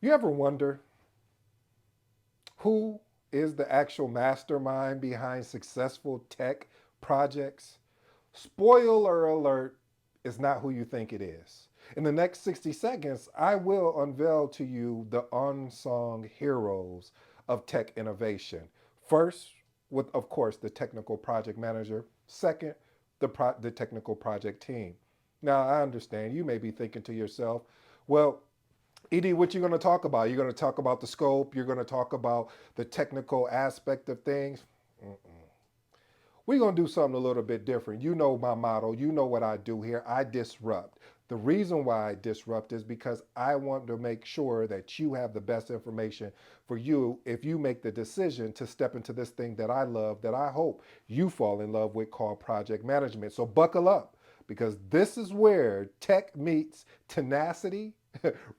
You ever wonder who is the actual mastermind behind successful tech projects? Spoiler alert, it's not who you think it is. In the next 60 seconds, I will unveil to you the unsung heroes of tech innovation. First, with, of course, the technical project manager. Second, the technical project team. Now, I understand you may be thinking to yourself, well, ED, what you going to talk about? You're going to talk about the scope. You're going to talk about the technical aspect of things. We're going to do something a little bit different. You know my motto. You know what I do here. I disrupt. The reason why I disrupt is because I want to make sure that you have the best information for you if you make the decision to step into this thing that I love, that I hope you fall in love with, called project management. So buckle up, because this is where tech meets tenacity,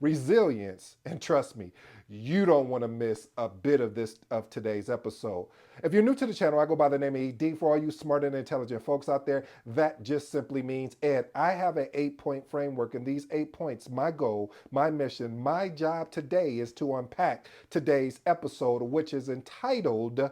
resilience, and trust me, you don't want to miss a bit of this, of today's episode. If you're new to the channel, I go by the name of ED. For all you smart and intelligent folks out there, that just simply means Ed. I have an 8-point framework, and these 8 points, my goal, my mission, my job today is to unpack today's episode, which is entitled,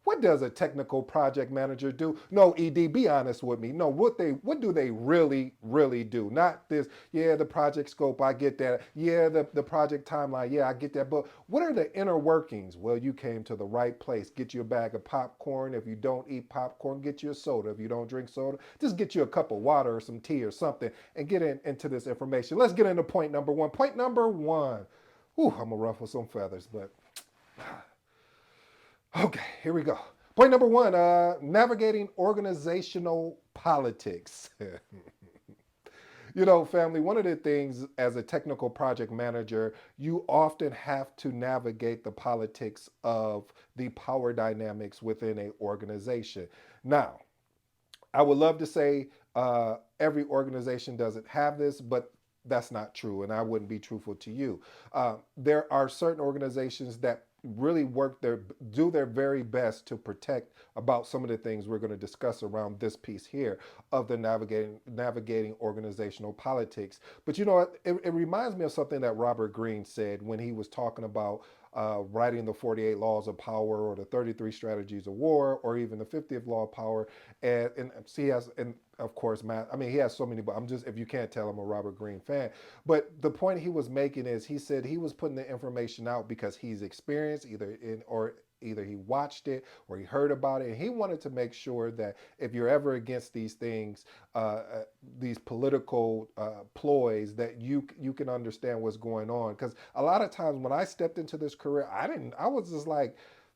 what does a technical project manager do? No, ED, be honest with me. No, what do they really do? Not this, yeah, the project scope, I get that. Yeah, the project timeline, yeah, I get that. But what are the inner workings? Well, you came to the right place. Get you a bag of popcorn. If you don't eat popcorn, get you a soda. If you don't drink soda, just get you a cup of water or some tea or something and get into this information. Let's get into point number one. Point number one. Ooh, I'm gonna ruffle some feathers, but okay, here we go. Point number one, navigating organizational politics. You know, family, one of the things as a technical project manager, you often have to navigate the politics of the power dynamics within an organization. Now, I would love to say every organization doesn't have this, but that's not true, and I wouldn't be truthful to you. There are certain organizations that really do their very best to protect about some of the things we're going to discuss around this piece here of the navigating organizational politics. But you know what? It reminds me of something that Robert Greene said when he was talking about writing the 48 laws of power, or the 33 strategies of war, or even the 50th law of power. And he has, and of course, Matt, I mean, he has so many, but I'm just, if you can't tell, I'm a Robert Greene fan. But the point he was making is, he said he was putting the information out because he's experienced, either he watched it or he heard about it, and he wanted to make sure that if you're ever against these things, these political ploys, that you can understand what's going on. Because a lot of times when I stepped into this career, I was just like,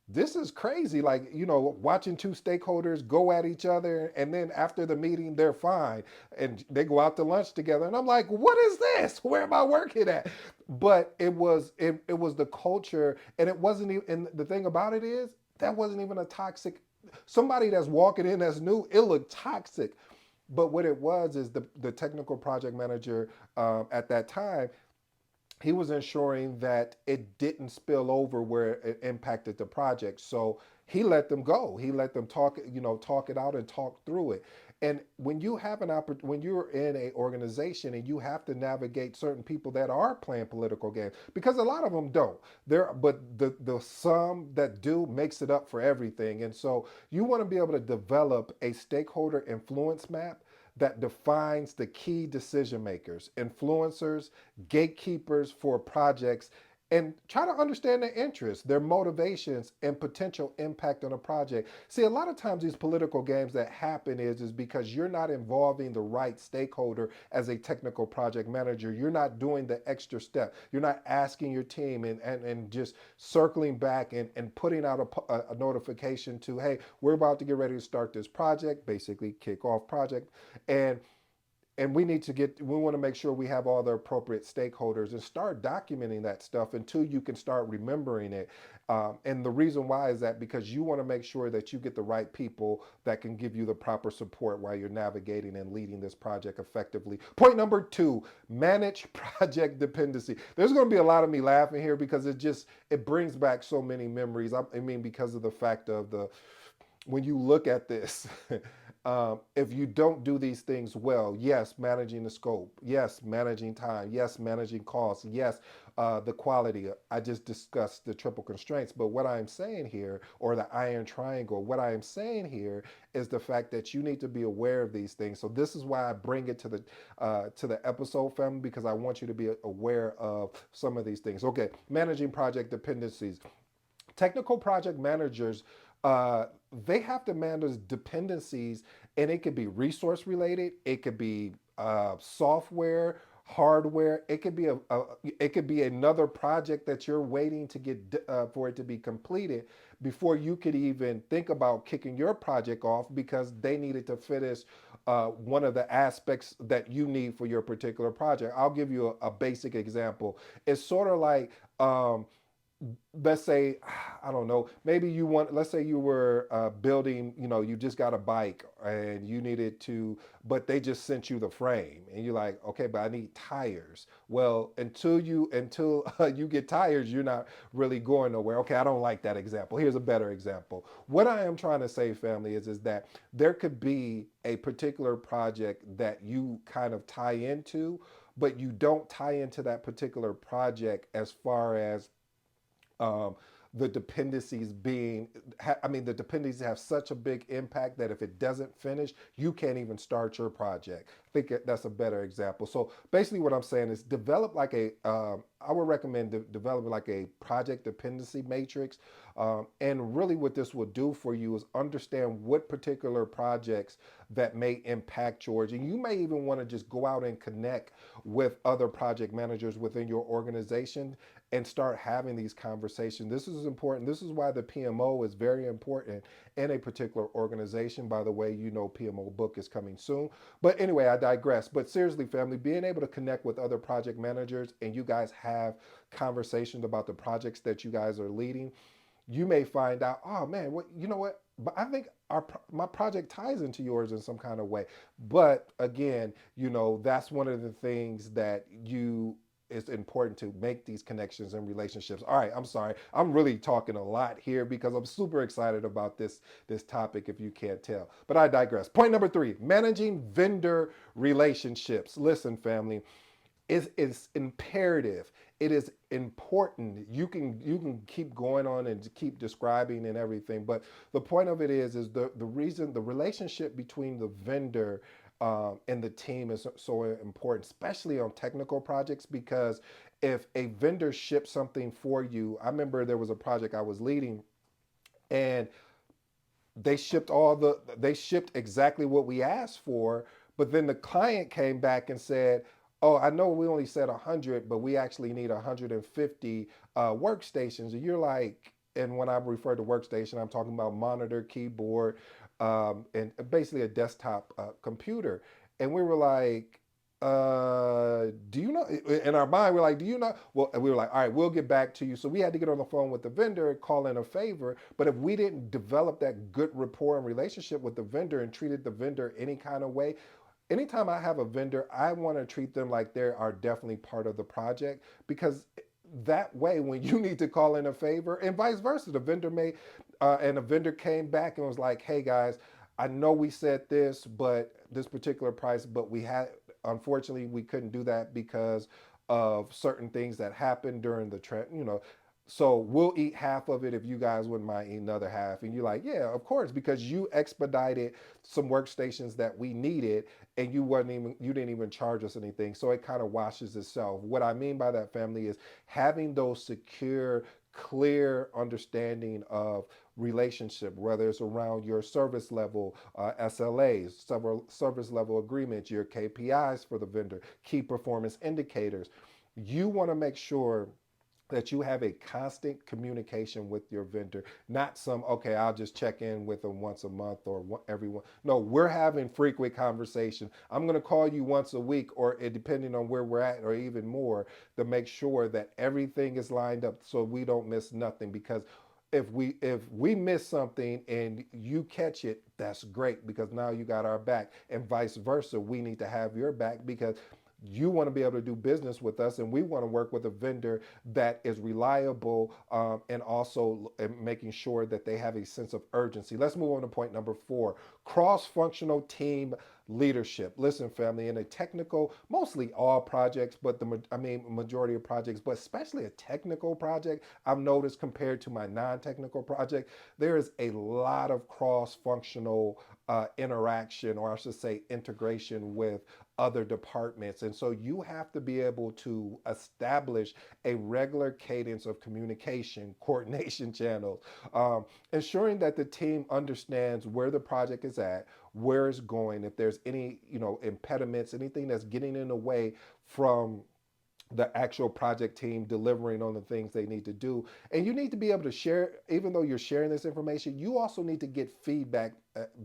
this is crazy. Like, you know, watching two stakeholders go at each other, and then after the meeting, they're fine. And they go out to lunch together. And I'm like, what is this? Where am I working at? But it was the culture. And it wasn't even, and the thing about it is, that wasn't even a toxic, somebody that's walking in that's new, it looked toxic. But what it was is the technical project manager at that time, he was ensuring that it didn't spill over where it impacted the project. So he let them go. He let them talk, talk it out and talk through it. And when you have when you're in a organization and you have to navigate certain people that are playing political games, because a lot of them don't. But the some that do makes it up for everything. And so you want to be able to develop a stakeholder influence map that defines the key decision makers, influencers, gatekeepers for projects, and try to understand their interests, their motivations, and potential impact on a project. See, a lot of times these political games that happen is because you're not involving the right stakeholder as a technical project manager. You're not doing the extra step. You're not asking your team and just circling back and putting out a notification to, hey, we're about to get ready to start this project, basically kick off project. And we want to make sure we have all the appropriate stakeholders and start documenting that stuff until you can start remembering it. And the reason why is that because you want to make sure that you get the right people that can give you the proper support while you're navigating and leading this project effectively. Point number two, manage project dependency. There's going to be a lot of me laughing here because it brings back so many memories. I mean, because of the fact of when you look at this, If you don't do these things well, yes, managing the scope, yes, managing time, yes, managing costs, yes, the quality. I just discussed the triple constraints, but what I'm saying here, or the iron triangle, what I am saying here is the fact that you need to be aware of these things. So this is why I bring it to the episode, family, because I want you to be aware of some of these things. Okay, managing project dependencies. Technical project managers, uh, they have to manage dependencies, and it could be resource related, it could be software, hardware, it could be another project that you're waiting to get for it to be completed before you could even think about kicking your project off because they needed to finish one of the aspects that you need for your particular project. I'll give you a basic example. It's sort of like let's say, I don't know, maybe you want, let's say you were building, you just got a bike and you needed to, but they just sent you the frame and you're like, okay, but I need tires. Well, until you get tires, you're not really going nowhere. Okay, I don't like that example. Here's a better example. What I am trying to say, family, is that there could be a particular project that you kind of tie into, but you don't tie into that particular project as far as um, the dependencies being, I mean, the dependencies have such a big impact that if it doesn't finish, you can't even start your project. I think that's a better example. So basically, what I'm saying is develop like I would recommend developing like a project dependency matrix. And really, what this will do for you is understand what particular projects that may impact yours. And you may even want to just go out and connect with other project managers within your organization and start having these conversations. This is important. This is why the PMO is very important in a particular organization. By the way, PMO book is coming soon. But anyway, I digress. But seriously, family, being able to connect with other project managers and you guys have conversations about the projects that you guys are leading, you may find out, oh man, what you know what? But I think my project ties into yours in some kind of way. But again, that's one of the things that you it's important to make these connections and relationships. All right, I'm sorry. I'm really talking a lot here because I'm super excited about this topic if you can't tell. But I digress. Point number 3, managing vendor relationships. Listen, family, it's imperative. It is important. You can keep going on and keep describing and everything, but the point of it is the reason the relationship between the vendor and the team is so important, especially on technical projects, because if a vendor ships something for you, I remember there was a project I was leading, and they shipped exactly what we asked for, but then the client came back and said, oh, I know we only said 100, but we actually need 150 workstations. And you're like, and when I refer to workstation, I'm talking about monitor, keyboard, and basically a desktop computer. And we were like, do you know? In our mind, we're like, do you know? Well, we were like, all right, we'll get back to you. So we had to get on the phone with the vendor, call in a favor. But if we didn't develop that good rapport and relationship with the vendor and treated the vendor any kind of way, anytime I have a vendor, I want to treat them like they are definitely part of the project, because that way, when you need to call in a favor, and vice versa, the vendor came back and was like, hey guys, I know we said this, but this particular price, but unfortunately, we couldn't do that because of certain things that happened during the trend. So we'll eat half of it if you guys wouldn't mind eating another half. And you're like, yeah, of course, because you expedited some workstations that we needed, and you didn't even charge us anything. So it kind of washes itself. What I mean by that, family, is having those secure, clear understanding of relationship, whether it's around your service level SLAs, several service level agreements, your KPIs for the vendor, key performance indicators. You want to make sure that you have a constant communication with your vendor, not some, okay, I'll just check in with them once a month or every one. No, we're having frequent conversation. I'm going to call you once a week, or depending on where we're at, or even more, to make sure that everything is lined up so we don't miss nothing. Because if we miss something and you catch it, that's great, because now you got our back, and vice versa. We need to have your back, because you want to be able to do business with us, and we want to work with a vendor that is reliable, and also making sure that they have a sense of urgency. Let's move on to point number four: cross-functional team leadership. Listen, family, in a technical, mostly all projects, but majority of projects, but especially a technical project, I've noticed compared to my non-technical project, there is a lot of cross-functional interaction, or I should say integration with other departments. And so you have to be able to establish a regular cadence of communication, coordination channels, ensuring that the team understands where the project is at, where it's going, if there's any, impediments, anything that's getting in the way from the actual project team delivering on the things they need to do. And you need to be able to share, even though you're sharing this information, you also need to get feedback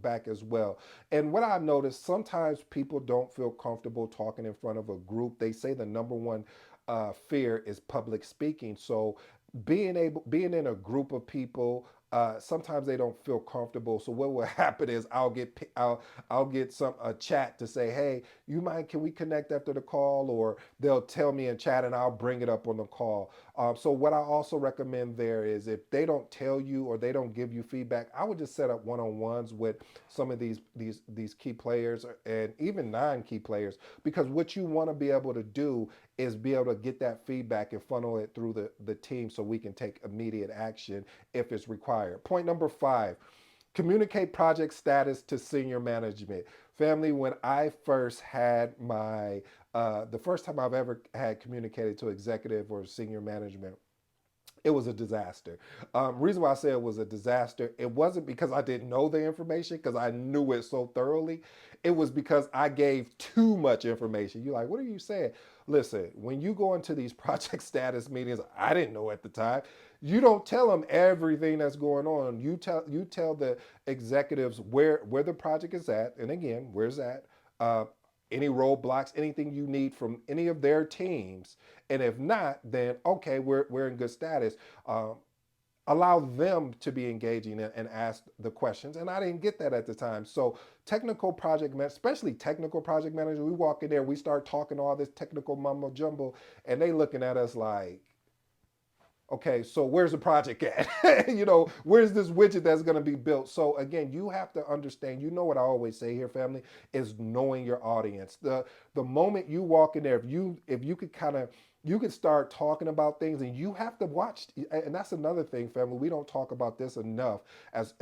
back as well. And what I've noticed, sometimes people don't feel comfortable talking in front of a group. They say the number one fear is public speaking. So being in a group of people, sometimes they don't feel comfortable. So what will happen is I'll get some a chat to say, hey, you mind, can we connect after the call? Or they'll tell me in chat and I'll bring it up on the call. So what I also recommend there is, if they don't tell you or they don't give you feedback, I would just set up one-on-ones with some of these key players and even non-key players, because what you want to be able to do is be able to get that feedback and funnel it through the team so we can take immediate action if it's required. Point number five: communicate project status to senior management. Family, when I first had the first time I've ever had communicated to executive or senior management, it was a disaster. Reason why I say it was a disaster, it wasn't because I didn't know the information, because I knew it so thoroughly. It was because I gave too much information. You're like, what are you saying? Listen, when you go into these project status meetings, I didn't know at the time. You don't tell them everything that's going on. You tell the executives where the project is at, and again, where's that? Uh, any roadblocks, anything you need from any of their teams, and if not, then okay, we're in good status. Um, Allow them to be engaging and ask the questions. And I didn't get that at the time. So especially technical project managers, we walk in there, we start talking all this technical mumbo jumbo, and they looking at us like, okay, so where's the project at? Where's this widget that's going to be built? So again, you have to understand, what I always say here, family, is knowing your audience. The moment you walk in there, if you could kind of, you could start talking about things, and you have to watch. And that's another thing, family, we don't talk about this enough as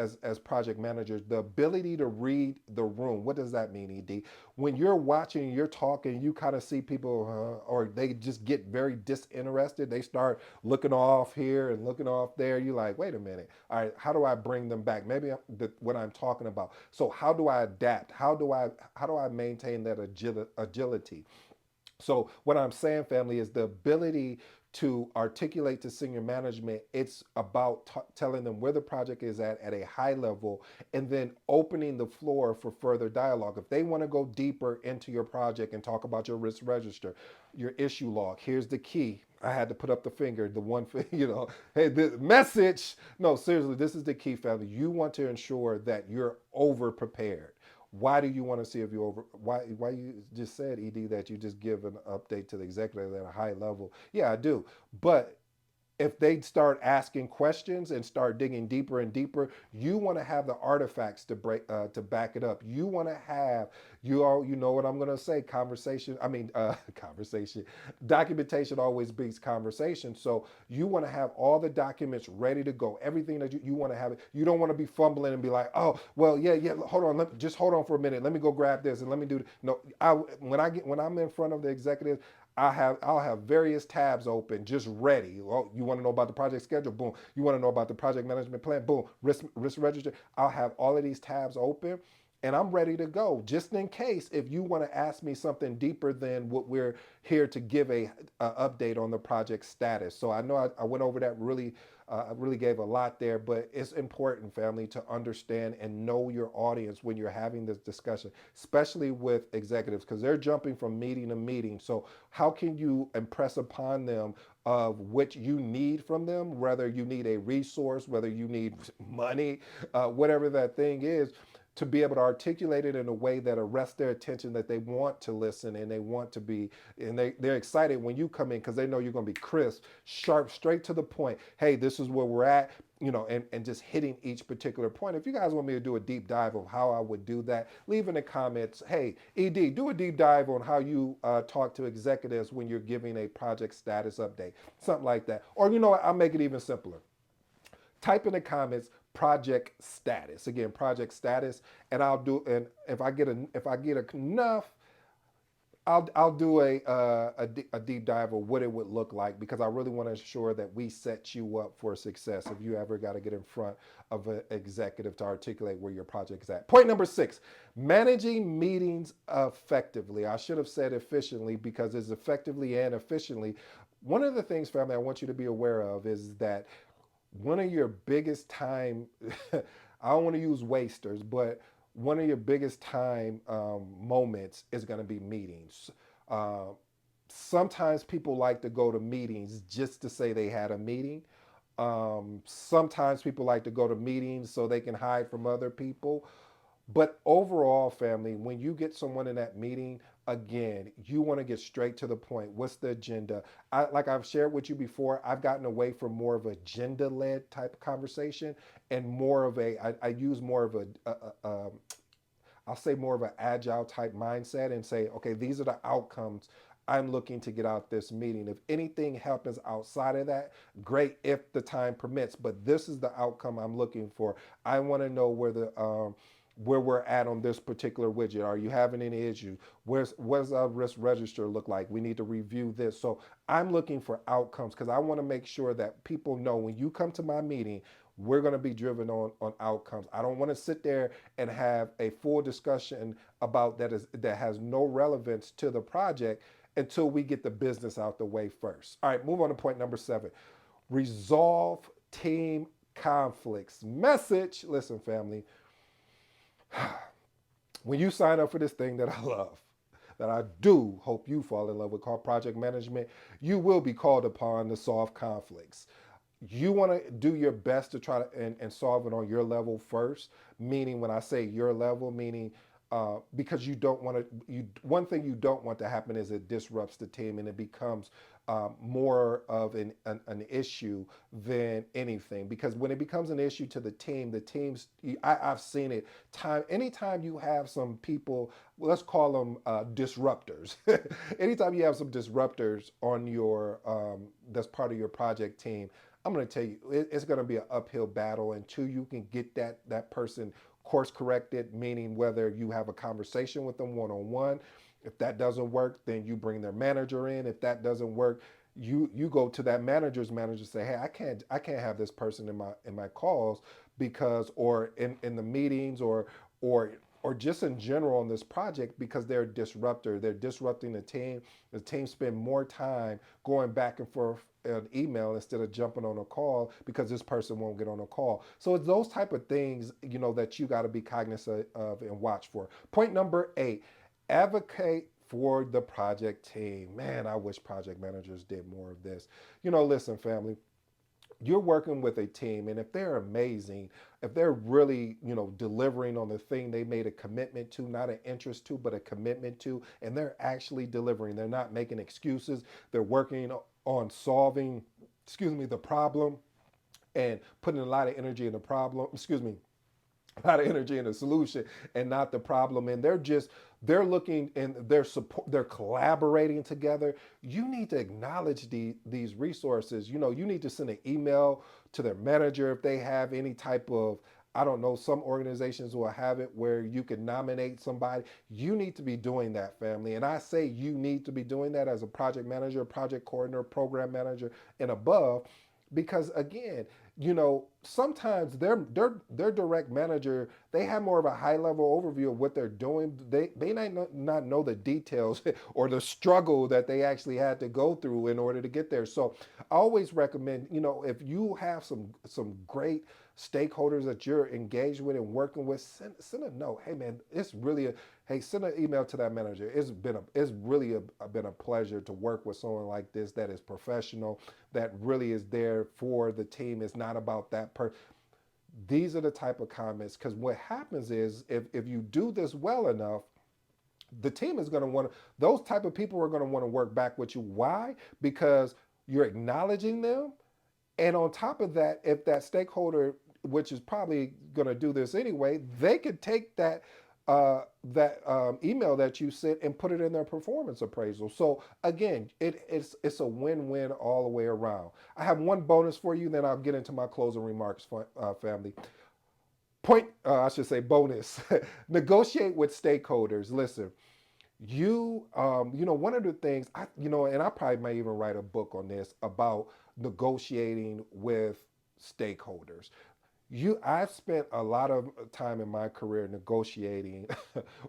project managers: the ability to read the room. What does that mean, Ed? When you're watching, you're talking, you kind of see people, or they just get very disinterested. They start looking off here and looking off there. You're like, wait a minute. All right, how do I bring them back? Maybe what I'm talking about. So how do I adapt? How do I maintain that agility? So what I'm saying, family, is the ability to articulate to senior management. It's about telling them where the project is at a high level, and then opening the floor for further dialogue. If they want to go deeper into your project and talk about your risk register, your issue log, here's the key. I had to put up the finger, the one, hey, the message. No, seriously, this is the key, family. You want to ensure that you're over prepared. Why do you want to see if you over? Why you just said, Ed, that you just give an update to the executive at a high level? Yeah, I do. But if they start asking questions and start digging deeper and deeper, you want to have the artifacts to back it up. You want to have, you know what I'm going to say, conversation. I mean, conversation. Documentation always beats conversation. So you want to have all the documents ready to go. Everything that you want to have it. You don't want to be fumbling and be like, oh, well, yeah. Hold on, just hold on for a minute. Let me go grab this and let me do. No, when I'm in front of the executive, I'll have various tabs open, just ready. Oh, you want to know about the project schedule? Boom. You want to know about the project management plan? Boom. Risk register. I'll have all of these tabs open, and I'm ready to go, just in case if you want to ask me something deeper than what we're here to give a update on the project status. So I know I went over that really. I really gave a lot there, but it's important, family, to understand and know your audience when you're having this discussion, especially with executives, because they're jumping from meeting to meeting. So how can you impress upon them of what you need from them, whether you need a resource, whether you need money, whatever that thing is? to be able to articulate it in a way that arrests their attention, that they want to listen and they want to be, and they're excited when you come in because they know you're going to be crisp, sharp, straight to the point. Hey, this is where we're at, and just hitting each particular point. If you guys want me to do a deep dive of how I would do that, leave in the comments. Hey, ED, do a deep dive on how you talk to executives when you're giving a project status update, something like that. Or you know what, I'll make it even simpler. Type in the comments project status, again, project status, and I'll do, and if I get enough, I'll do a deep dive of what it would look like, because I really want to ensure that we set you up for success if you ever got to get in front of an executive to articulate where your project is at. Point number 6, managing meetings effectively. I should have said efficiently, because it's effectively and efficiently. One of the things, family, I want you to be aware of is that one of your biggest time, I don't want to use wasters, but one of your biggest time moments is going to be meetings. Uh, Sometimes people like to go to meetings just to say they had a meeting. Sometimes people like to go to meetings so they can hide from other people. But overall, family, when you get someone in that meeting, again, you want to get straight to the point. What's the agenda? Like I've shared with you before, I've gotten away from more of agenda led type of conversation and more of I use more of I'll say more of an agile type mindset and say, okay, these are the outcomes I'm looking to get out this meeting. If anything happens outside of that, great, if the time permits. But this is the outcome I'm looking for. I want to know where we're at on this particular widget. Are you having any issues? What's our risk register look like? We need to review this. So I'm looking for outcomes, because I want to make sure that people know when you come to my meeting, we're going to be driven on outcomes. I don't want to sit there and have a full discussion about that has no relevance to the project until we get the business out the way first. All right, move on to point number 7. Resolve team conflicts. Message, listen, family, when you sign up for this thing that I love, that I do hope you fall in love with, called project management, you will be called upon to solve conflicts. You want to do your best to try to and solve it on your level first. Meaning, when I say your level, meaning because you don't want to. One thing you don't want to happen is it disrupts the team and it becomes more of an issue than anything. Because when it becomes an issue to the teams, I've seen it time. Anytime you have some people, let's call them disruptors. Anytime you have some disruptors on your that's part of your project team, I'm going to tell you, it's going to be an uphill battle until you can get that person course corrected. Meaning, whether you have a conversation with them one on one. If that doesn't work, then you bring their manager in. If that doesn't work, you go to that manager's manager and say, hey, I can't have this person in my calls, because, or in the meetings, or or just in general on this project, because they're a disruptor. They're disrupting the team. The team spend more time going back and forth an email instead of jumping on a call, because this person won't get on a call. So it's those type of things, that you got to be cognizant of and watch for. Point number 8, advocate for the project team. Man, I wish project managers did more of this. Listen, family, you're working with a team, and if they're amazing, if they're really delivering on the thing they made a commitment to, not an interest to but a commitment to, and they're actually delivering, they're not making excuses, they're working on solving, the problem, and putting a lot of energy in the problem, a lot of energy in the solution and not the problem, and they're looking, and they're collaborating together. You need to acknowledge these resources. You need to send an email to their manager if they have any type of, I don't know, some organizations will have it where you can nominate somebody. You need to be doing that, family. And I say you need to be doing that as a project manager, project coordinator, program manager, and above, because again, sometimes their direct manager, they have more of a high level overview of what they're doing. They not know the details or the struggle that they actually had to go through in order to get there. So I always recommend, if you have some great stakeholders that you're engaged with and working with, send a note. Hey man, it's really a hey, send an email to that manager. It's really been a pleasure to work with someone like this, that is professional, that really is there for the team. It's not about that person. These are the type of comments, because what happens is if you do this well enough, the team is going to want to, those type of people are going to want to work back with you. Why? Because you're acknowledging them. And on top of that, if that stakeholder, which is probably going to do this anyway, they could take that email that you sent and put it in their performance appraisal. So again, it's a win-win all the way around. I have one bonus for you, then I'll get into my closing remarks, family. I should say bonus. Negotiate with stakeholders. Listen, one of the things and I probably may even write a book on this about negotiating with stakeholders. I've spent a lot of time in my career negotiating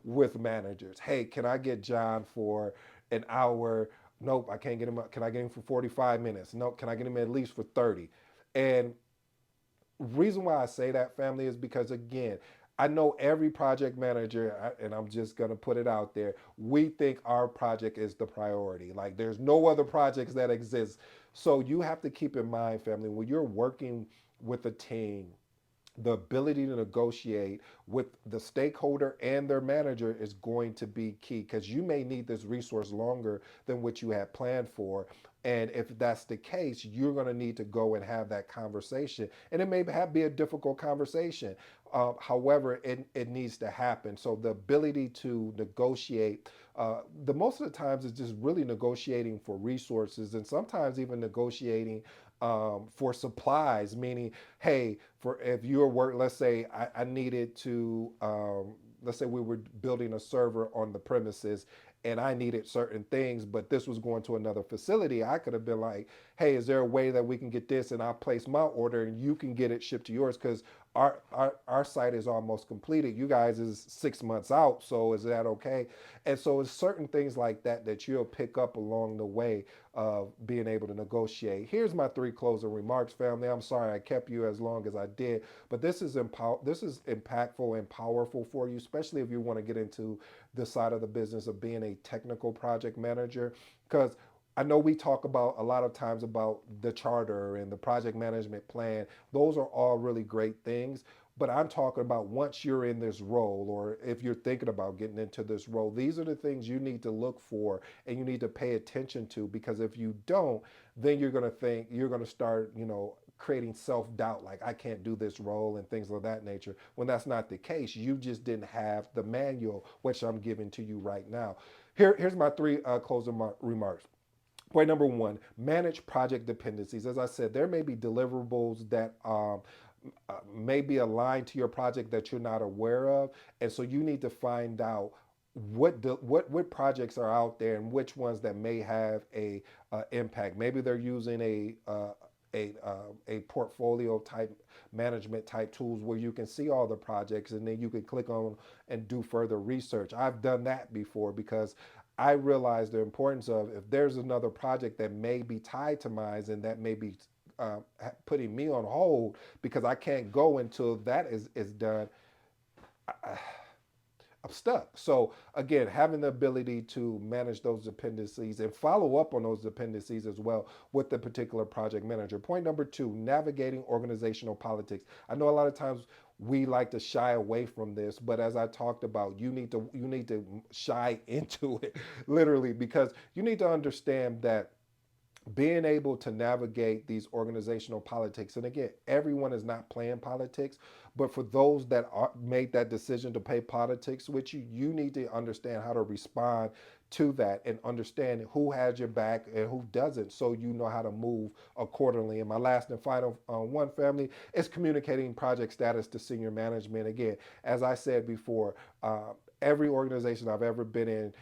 with managers. Hey, can I get John for an hour? Nope, I can't get him. Can I get him for 45 minutes? Nope, can I get him at least for 30? And reason why I say that, family, is because again, I know every project manager, and I'm just going to put it out there, we think our project is the priority. Like there's no other projects that exist. So you have to keep in mind, family, when you're working with a team, the ability to negotiate with the stakeholder and their manager is going to be key, because you may need this resource longer than what you had planned for. And if that's the case, you're going to need to go and have that conversation. And it may be a difficult conversation. However, it needs to happen. So the ability to negotiate, the most of the times is just really negotiating for resources, and sometimes even negotiating for supplies, meaning, hey, for if you're work, let's say I needed to, let's say we were building a server on the premises and I needed certain things, but this was going to another facility. I could have been like, hey, is there a way that we can get this, and I'll place my order and you can get it shipped to yours, because our site is almost completed. You guys is 6 months out, so is that okay? And so it's certain things like that that you'll pick up along the way of being able to negotiate. Here's my three closing remarks, family. I'm sorry I kept you as long as I did, but this is impactful and powerful for you, especially if you want to get into the side of the business of being a technical project manager. Because I know we talk about a lot of times about the charter and the project management plan. Those are all really great things. But I'm talking about once you're in this role, or if you're thinking about getting into this role, these are the things you need to look for and you need to pay attention to. Because if you don't, then you're going to start, creating self doubt, like I can't do this role and things of that nature. When that's not the case, you just didn't have the manual, which I'm giving to you right now. Here's my three closing remarks. Point number one, manage project dependencies. As I said, there may be deliverables that may be aligned to your project that you're not aware of. And so you need to find out what projects are out there and which ones that may have a impact. Maybe they're using a portfolio type management type tools where you can see all the projects and then you can click on and do further research. I've done that before because I realize the importance of, if there's another project that may be tied to mine and that may be uh, putting me on hold because I can't go until that is done, I'm stuck. So again, having the ability to manage those dependencies and follow up on those dependencies as well with the particular project manager. Point number two, navigating organizational politics. I know a lot of times we like to shy away from this, but as I talked about, you need to shy into it literally, because you need to understand that being able to navigate these organizational politics, and again, everyone is not playing politics, but for those that made that decision to play politics with you, you need to understand how to respond to that and understand who has your back and who doesn't, so you know how to move accordingly. And my last and final one, family, is communicating project status to senior management. Again, as I said before, every organization I've ever been in,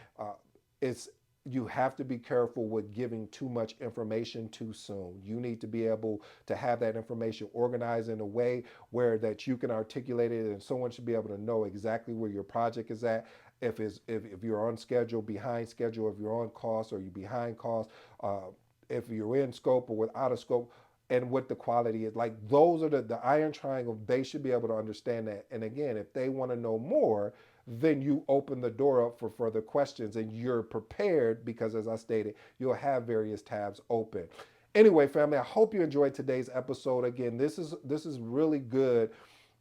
it's you have to be careful with giving too much information too soon. You need to be able to have that information organized in a way where that you can articulate it, and someone should be able to know exactly where your project is at. If you're on schedule, behind schedule, if you're on cost or you're behind cost, uh, if you're in scope or without a scope, and what the quality is. Like those are the iron triangle. They should be able to understand that. And again, if they want to know more, then you open the door up for further questions and you're prepared, because as I stated, you'll have various tabs open. Anyway, family, I hope you enjoyed today's episode. Again, this is really good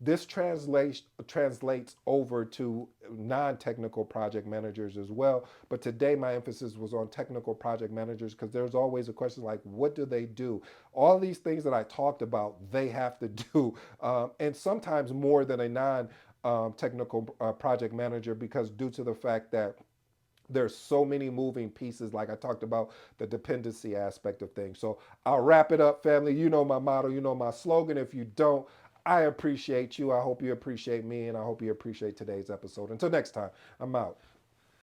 This translates over to non-technical project managers as well. But today my emphasis was on technical project managers because there's always a question like, what do they do? All these things that I talked about, they have to do, and sometimes more than a non technical project manager, because due to the fact that there's so many moving pieces, like I talked about the dependency aspect of things. So I'll wrap it up, family. You know my motto, you know my slogan. If you don't, I appreciate you. I hope you appreciate me, and I hope you appreciate today's episode. Until next time, I'm out.